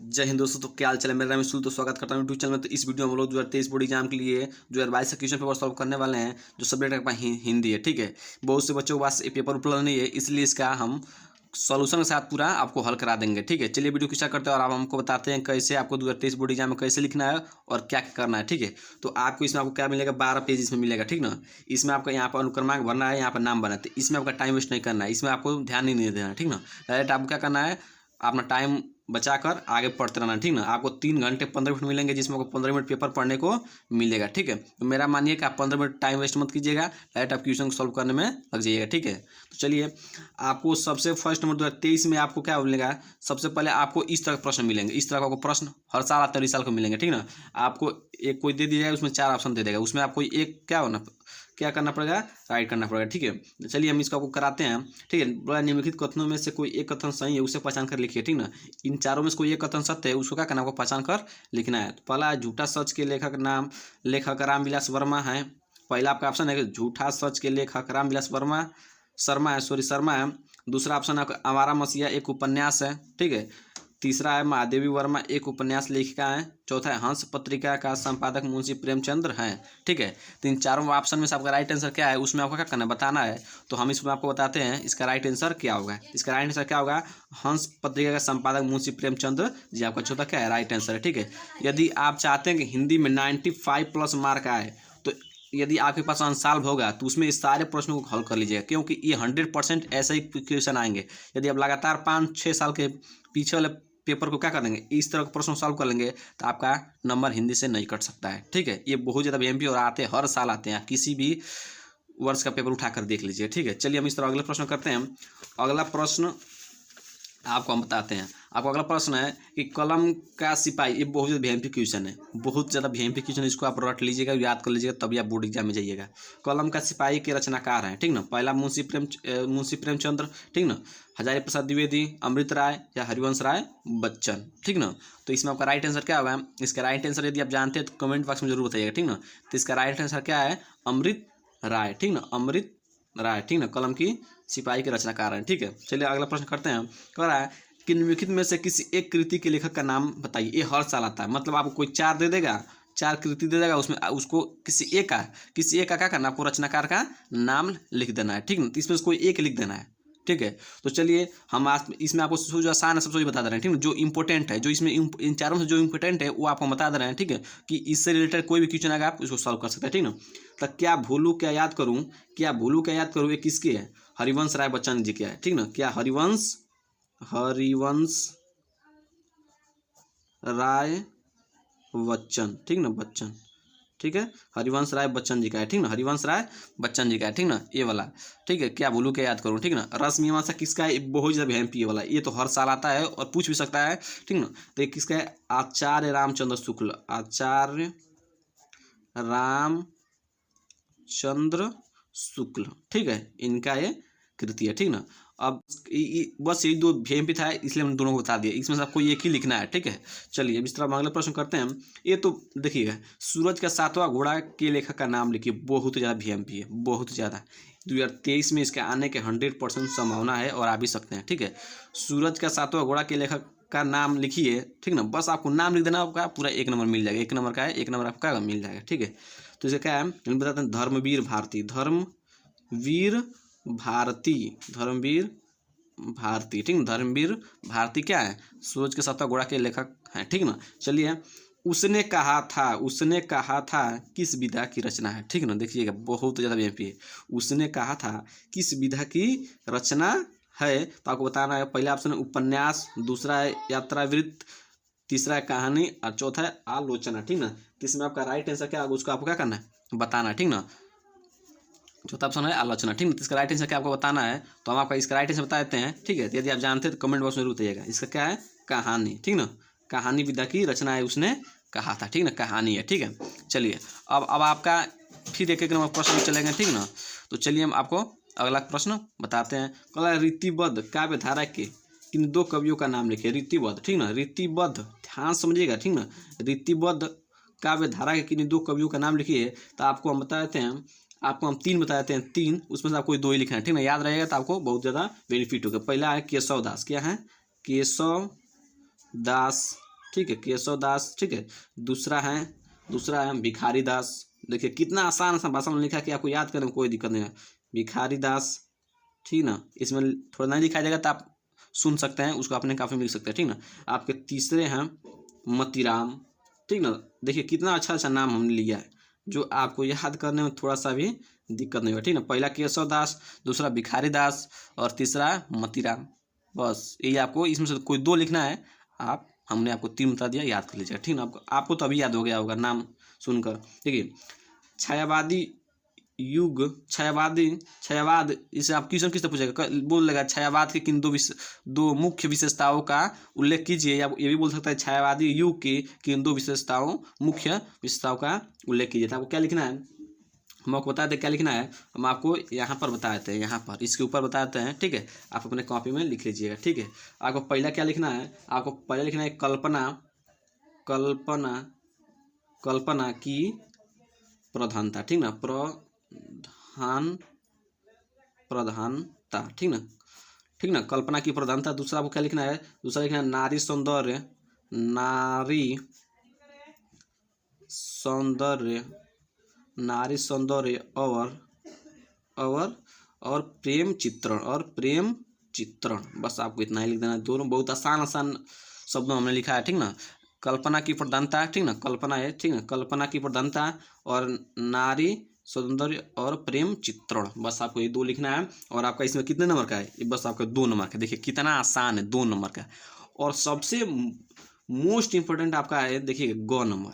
जय हिंद दोस्तों। तो क्या हाल चाल है? मेरा नाम है तो स्वागत करता हूँ यूट्यूब चैनल में। तो इस वीडियो में हम लोग 2023 बोर्ड एग्जाम के लिए 2022 का क्वेश्चन पेपर सॉल्व करने वाले हैं। जो सब्जेक्ट आपका हिंदी है, ठीक है। बहुत से बच्चों के पास ये पेपर उपलब्ध नहीं है, इसलिए इसका हम सॉल्यूशन के साथ पूरा आपको हल करा देंगे, ठीक है। चलिए वीडियो की स्टार्ट करते हैं और आप हमको बताते हैं कैसे आपको 2023 बोर्ड एग्जाम में कैसे लिखना है और क्या क्या करना है, ठीक है। तो आपको इसमें आपको क्या मिलेगा, 12 पेज इसमें मिलेगा, ठीक ना। इसमें आपका यहाँ पर अनुक्रमांक भरना है, यहाँ पर नाम भरना है। तो इसमें आपका टाइम वेस्ट नहीं करना है, इसमें आपको ध्यान ही नहीं देना है, ठीक ना। डायरेक्ट आपको क्या करना है, अपना टाइम बचाकर आगे पढ़ते रहना, ठीक ना। आपको 3 घंटे 15 मिनट मिलेंगे, जिसमें आपको 15 मिनट पेपर पढ़ने को मिलेगा, ठीक है। तो मेरा मानिए कि आप 15 मिनट टाइम वेस्ट मत कीजिएगा, डायरेक्ट आप क्वेश्चन सॉल्व करने में लग जाइएगा, ठीक है। तो चलिए, आपको सबसे फर्स्ट नंबर 2023 में आपको क्या मिलेगा। सबसे पहले आपको इस तरह के प्रश्न मिलेंगे। इस तरह का आपको प्रश्न हर साल आते हैं, इस साल को मिलेंगे, ठीक ना। आपको एक कोई दे दिया जाएगा, उसमें 4 ऑप्शन दे देगा, उसमें आपको एक क्या करना पड़ेगा, राइट करना पड़ेगा, ठीक है। चलिए हम इसको आपको कराते हैं, ठीक है। बड़ा निम्नलिखित कथनों में से कोई एक कथन सही है, उसे पहचान कर लिखिए, ठीक ना। इन चारों में से कोई एक कथन सत्य है, उसको क्या करना है, आपको पहचान कर लिखना है। तो पहला झूठा सच के लेखक रामविलास वर्मा है। पहला आपका ऑप्शन है कि झूठा सच के लेखक रामविलास शर्मा है। दूसरा ऑप्शन है आवारा मसीहा एक उपन्यास है, ठीक है। तीसरा है महादेवी वर्मा एक उपन्यास लेखिका है। चौथा है हंस पत्रिका का संपादक मुंशी प्रेमचंद्र हैं, ठीक है। तो इन चारों ऑप्शन में से आपका राइट आंसर क्या है, उसमें आपको क्या करना है, बताना है। तो हम इसमें आपको बताते हैं इसका राइट आंसर क्या होगा। इसका राइट आंसर क्या होगा, हंस पत्रिका का संपादक मुंशी प्रेमचंद्र जी, आपका चौथा क्या है, राइट आंसर है, ठीक है। यदि आप चाहते हैं कि हिंदी में 95+ मार्क आए, तो यदि आपके पास आंसर होगा तो उसमें इस सारे प्रश्नों को हल कर लीजिएगा, क्योंकि ये 100% ऐसे ही क्वेश्चन आएंगे। यदि आप लगातार 5-6 साल के पीछे वाले पेपर को क्या कर लेंगे, इस तरह का प्रश्न सॉल्व कर लेंगे, तो आपका नंबर हिंदी से नहीं कट सकता है, ठीक है। ये बहुत ज़्यादा बीएमपी और आते हैं, हर साल आते हैं। आप किसी भी वर्ष का पेपर उठाकर देख लीजिए, ठीक है। चलिए हम इस तरह अगला प्रश्न करते हैं। अगला प्रश्न आपको हम बताते हैं। आपको अगला प्रश्न है कि कलम का सिपाही, ये बहुत ज़्यादा वीएमपी क्वेश्चन है, बहुत ज़्यादा वीएमपी क्वेश्चन। इसको आप रट लीजिएगा, याद कर लीजिएगा, तभी आप बोर्ड एग्जाम में जाइएगा। कलम का सिपाही के रचनाकार हैं, ठीक ना। पहला मुंशी प्रेमचंद्र, ठीक ना। हजारी प्रसाद द्विवेदी, अमृत राय या हरिवंश राय बच्चन, ठीक ना। तो इसमें आपका राइट आंसर क्या होगा। इसका राइट आंसर यदि आप जानते हैं तो कमेंट बॉक्स में जरूर बताइएगा, ठीक ना। तो इसका राइट आंसर क्या है, अमृत राय, ठीक ना, अमृत राय, ठीक ना। कलम की सिपाही के रचनाकार हैं, ठीक है। चलिए अगला प्रश्न करते हैं। कह रहा है कि निम्नलिखित में से किसी एक कृति के लेखक का नाम बताइए। ये हर साल आता है, मतलब आपको कोई 4 दे देगा, 4 कृति दे देगा, उसमें उसको किसी एक का क्या करना, आपको रचनाकार का नाम लिख देना है, ठीक ना। तो इसमें से कोई एक लिख देना है, ठीक है। तो चलिए हम आज इसमें आपको जो आसान है सबसे बता दे रहे हैं, ठीक है। जो इंपॉर्टेंट है, जो इसमें इन चारों में से जो इंपॉर्टेंट है वो आपको बता दे रहे हैं, ठीक है। कि इससे रिलेटेड कोई भी क्वेश्चन आएगा आप उसको सॉल्व कर सकते हैं, ठीक ना। तो क्या भूलू क्या याद करूँ, ये किसकी है, हरिवंश राय बच्चन जी क्या है, ठीक ना। क्या हरिवंश राय बच्चन, ठीक ना, बच्चन, ठीक है। हरिवंश राय बच्चन जी का है, ठीक ना, हरिवंश राय बच्चन जी का है, ठीक ना, ये वाला, ठीक है। क्या भूलू क्या याद करूँ, ठीक ना। रस मीमांसा किसका है, बहुत ज़्यादा वीएमपी ये वाला, ये तो हर साल आता है और पूछ भी सकता है, ठीक ना। तो ये किसका है, आचार्य रामचंद्र शुक्ल, ठीक है। इनका ये कृति है, ठीक ना। अब बस यही 2 वीएमपी था, इसलिए हमने दोनों को बता दिया। इसमें से आपको एक ही लिखना है, ठीक है। चलिए अब इस तरह हम अगला प्रश्न करते हैं। ये तो देखिएगा, सूरज का 7वां घोड़ा के लेखक का नाम लिखिए। बहुत ज़्यादा वीएमपी है, बहुत ज़्यादा। 2023 में इसके आने के 100% संभावना है और आ भी सकते हैं, ठीक है। सूरज का 7वां घोड़ा के लेखक का नाम लिखिए, ठीक ना। बस आपको नाम लिख देना, आपका पूरा 1 नंबर मिल जाएगा। 1 नंबर का है, 1 नंबर आपका मिल जाएगा, ठीक है। तो इसे क्या है, हम बताते हैं, धर्मवीर भारती, ठीक ना। धर्मवीर भारती क्या है, सूरज के 7वां घोड़ा के लेखक हैं, ठीक ना। चलिए, उसने कहा था किस विधा की रचना है, ठीक ना। देखिएगा बहुत ज़्यादा वीएमपी है। उसने कहा था किस विधा की रचना है, तो आपको बताना है। पहला ऑप्शन है उपन्यास, दूसरा है यात्रावृत्त, तीसरा है कहानी और चौथा है आलोचना, ठीक ना। तो इसमें आपका राइट आंसर क्या होगा, उसको आपको क्या करना है, बताना है, ठीक ना। चौथा ऑप्शन है आलोचना, ठीक है। तो इसका राइट आंसर क्या आपको बताना है, तो हम आपका इसका राइट आंसर बता देते हैं, ठीक है। यदि आप जानते हैं तो कमेंट बॉक्स में जरूर बताइएगा। इसका क्या है, कहानी, ठीक ना। कहानी विधा की रचना है, उसने कहा था, ठीक ना, कहानी है, ठीक है। चलिए अब आपका फिर एक नंबर प्रश्न चलेंगे, ठीक ना। तो चलिए हम आपको अगला प्रश्न बताते हैं। कला रीतिबद्ध काव्य धारा के किन 2 कवियों का नाम लिखिए। रीतिबद्ध, ठीक ना, रीतिबद्ध, ध्यान समझिएगा, ठीक ना। रीतिबद्ध काव्य धारा के किन 2 कवियों का नाम लिखिए। तो आपको हम बता देते हैं, आपको हम 3 बता देते हैं, 3 उसमें से आपको 2 ही लिखना है, ठीक ना। याद रहेगा तो आपको बहुत ज़्यादा बेनिफिट होगा। पहला है केशव दास, क्या है, केशव दास ठीक है, केशव दास, ठीक है। दूसरा है भिखारी दास। देखिए कितना आसान आसान भाषा में लिखा है कि आपको याद करने में कोई दिक्कत नहीं है। भिखारी दास, ठीक ना। इसमें थोड़ा नहीं लिखा जाएगा तो आप सुन सकते हैं, उसको अपने काफी में लिख सकते हैं, ठीक ना। आपके तीसरे हैं मतीराम, ठीक ना। देखिए कितना अच्छा अच्छा नाम हमने लिया है जो आपको याद करने में थोड़ा सा भी दिक्कत नहीं होगा, ठीक ना। पहला केशव दास, दूसरा भिखारी दास और तीसरा मतीराम। बस यही आपको इसमें से कोई दो लिखना है। हमने आपको 3 बता दिया, याद कर लीजिएगा, ठीक ना। आपको तो अभी याद हो गया होगा नाम सुनकर। देखिए छायावादी युग, छायावाद, इसे आप क्वेश्चन किससे पूछेगा, बोल लेगा छायावाद के किन दो मुख्य विशेषताओं का उल्लेख कीजिए, या ये भी बोल सकता है छायावादी युग की किन दो मुख्य विशेषताओं का उल्लेख कीजिए। तो आपको क्या लिखना है, हम आपको बता दें क्या लिखना है। हम आपको यहाँ पर बता देते हैं, यहाँ पर इसके ऊपर बताते हैं, ठीक है। आप अपने कॉपी में लिख लीजिएगा, ठीक है। आपको पहला क्या लिखना है, आपको पहले लिखना है कल्पना की प्रधानता, ठीक ना। प्रधानता, ठीक ना। कल्पना की प्रधानता। दूसरा आपको क्या लिखना है, दूसरा लिखना है नारी सौंदर्य और प्रेम चित्रण, बस आपको इतना ही लिख देना है। दोनों बहुत आसान शब्दों हमने लिखा है, ठीक ना। कल्पना की प्रधानता, ठीक ना, कल्पना है, ठीक ना। कल्पना की प्रधानता और नारी सौंदर्य और प्रेम चित्रण, बस आपको ये 2 लिखना है। और आपका इसमें कितने नंबर का है, ये बस आपका 2 नंबर का। देखिए कितना आसान है, 2 नंबर का। और सबसे मोस्ट इंपोर्टेंट आपका है, देखिए ग नंबर,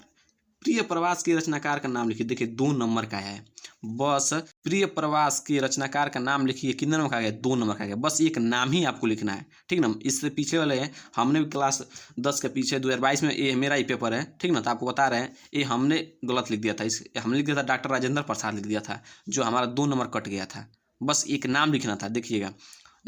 प्रिय प्रवास के रचनाकार का नाम लिखिए। देखिए 2 नंबर का है, बस प्रिय प्रवास के रचनाकार का नाम लिखिए। कितने नंबर का आ गया, 2 नंबर का आ गया। बस एक नाम ही आपको लिखना है, ठीक ना। इससे पीछे वाले हमने भी क्लास 10 के पीछे 2022 में ये मेरा ही पेपर है, ठीक ना। तो आपको बता रहे हैं ये हमने गलत लिख दिया था, हमने लिख दिया था डॉक्टर राजेंद्र प्रसाद लिख दिया था, जो हमारा 2 नंबर कट गया था। बस एक नाम लिखना था, देखिएगा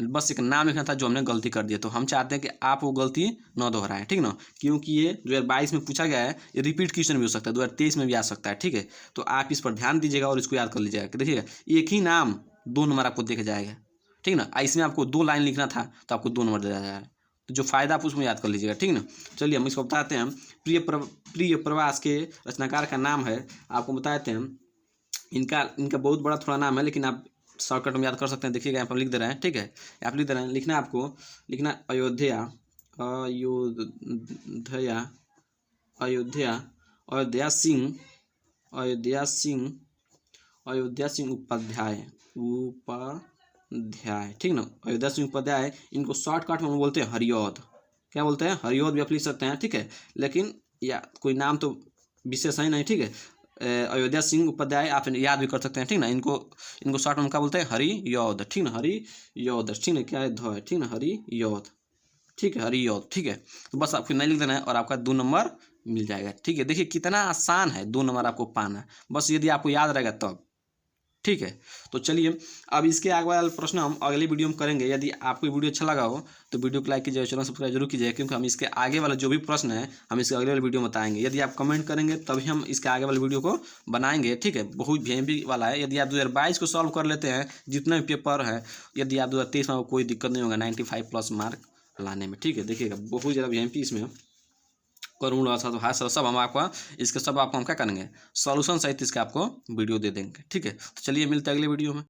बस एक नाम लिखना था जो हमने गलती कर दिया। तो हम चाहते हैं कि आप वो गलती न दोहराएं, ठीक ना। क्योंकि ये 2022 में पूछा गया है, ये रिपीट क्वेश्चन भी हो सकता है, 2023 में भी आ सकता है, ठीक है। तो आप इस पर ध्यान दीजिएगा और इसको याद कर लीजिएगा कि देखिएगा एक ही नाम 2 नंबर आपको देखे जाएगा, ठीक ना। इसमें आपको 2 लाइन लिखना था तो आपको 2 नंबर दिया जाएगा। तो जो फायदा आप उसमें याद कर लीजिएगा, ठीक ना। चलिए हम इसको बताते हैं। प्रिय प्रवास के रचनाकार का नाम है, आपको बताते हैं। इनका बहुत बड़ा थोड़ा नाम है, लेकिन आप शॉर्टकट में याद कर सकते हैं। देखिएगा यहाँ पर लिख दे रहे हैं, ठीक है। आप लिख दे रहे हैं, लिखना है आपको, लिखना अयोध्या सिंह उपाध्याय, ठीक ना। अयोध्या सिंह उपाध्याय, इनको शॉर्टकट में बोलते हैं हरिऔध। क्या बोलते हैं, हरिऔध भी आप लिख सकते हैं, ठीक है। लेकिन या कोई नाम तो विशेष है नहीं, ठीक है। अयोध्या सिंह उपाध्याय आप याद भी कर सकते हैं, ठीक ना। इनको शॉर्ट में क्या बोलते हैं, हरिऔध, ठीक ना। हरिऔध, ठीक ना, क्या है ध है, ठीक ना, हरिऔध, ठीक है, हरिऔध, ठीक है। तो बस आपको नहीं लिख देना है और आपका 2 नंबर मिल जाएगा, ठीक है। देखिए कितना आसान है 2 नंबर आपको पाना, बस यदि आपको याद रहेगा तब, ठीक है। तो चलिए अब इसके आगे वाला प्रश्न हम अगली वीडियो में करेंगे। यदि आपको वीडियो अच्छा लगा हो तो वीडियो को लाइक कीजिए, चैनल सब्सक्राइब जरूर कीजिए, क्योंकि हम इसके आगे वाला जो भी प्रश्न है हम इसके अगले वाले वीडियो में बताएंगे। यदि आप कमेंट करेंगे तभी हम इसके आगे वाले वीडियो को बनाएंगे, ठीक है। बहुत VMP वाला है। यदि आप 2022 को सॉल्व कर लेते हैं, जितने भी पेपर हैं, यदि आप 2023 में कोई दिक्कत नहीं होगा 95+ मार्क लाने में, ठीक है। देखिएगा बहुत ज़्यादा VMP इसमें करूँगा, सब हम आपका इसके सब आपको हम क्या करेंगे, सॉल्यूशन सहित इसके आपको वीडियो दे देंगे, ठीक है। तो चलिए मिलते हैं अगले वीडियो में।